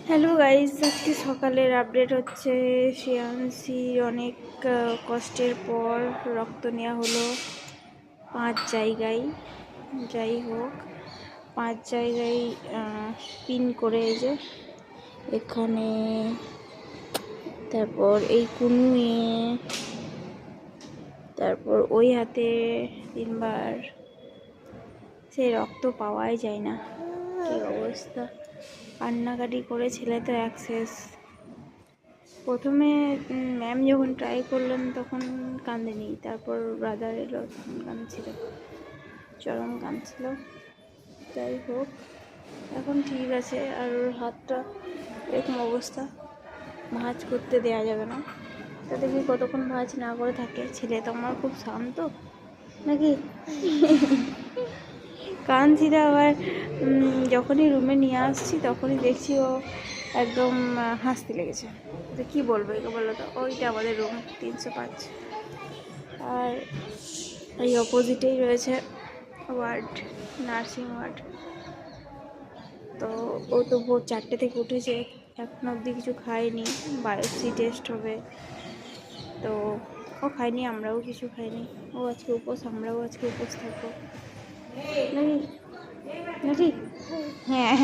Hello guys, আজকে সকালের update হচ্ছে শ্রেয়াংশীর অনেক কষ্টের পর রক্ত নেওয়া হলো 5 জায়গায়। যাই হোক, 5 জায়গায় পিন করে, এই যে এখানে, তারপর এই কুনুয়ে, তারপর ওই হাতে 3বার। সেই রক্ত পাওয়াই যায় না, কি অবস্থা। কান্নাকাটি করে ছেলে তো অ্যাক্সেস। প্রথমে ম্যাম যখন ট্রাই করলেন তখন কাঁদেনি, তারপর ব্রাদার এলো তখন কাঁদছিল, চরম কাঁদছিল। যাই হোক, এখন ঠিক আছে। আর ওর হাতটা এরকম অবস্থা, ভাঁজ করতে দেওয়া যাবে না। তা দেখি কতক্ষণ ভাঁজ না করে থাকে। ছেলে তো আমার খুব শান্ত নাকি। কাঁদছিল। আবার যখনই রুমে নিয়ে আসছি তখনই দেখছি ও একদম হাসতে লেগেছে। তো কী বলবো একে, বলো তো। ওইটা আমাদের রুম 305, আর এই অপোজিটেই রয়েছে ওয়ার্ড, নার্সিং ওয়ার্ড। তো ও তো ভোর 4টে থেকে উঠেছে, এখন অবধি কিছু খায়নি। বায়োপসি টেস্ট হবে, তো ও খায়নি, আমরাও কিছু খাইনি। ও আজকে উপোস, আমরাও আজকে উপোস থাকবো নাকি নাকি হ্যাঁ,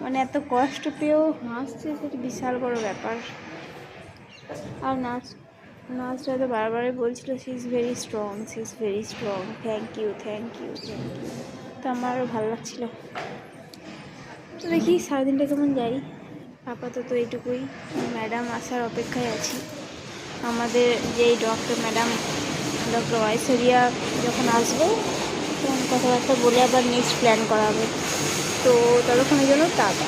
মানে এত কষ্ট পেয়েও হাসছে, সেটা বিশাল বড় ব্যাপার। আর নাচটা তো বারবারই বলছিল, she is very strong, she is very strong, thank you thank you thank you. তো আমারও ভালো লাগছিল। তো দেখি সারাদিনটা কেমন যাই। আপাতত এইটুকুই, ম্যাডাম আসার অপেক্ষায় আছি। আমাদের যেই ম্যাডাম ডক্টর ঐশ্বরিয়া যখন আসবে তখন কথাবার্তা বলে আবার নেক্সট প্ল্যান করা হবে। তো ততক্ষণের জন্য টাটা।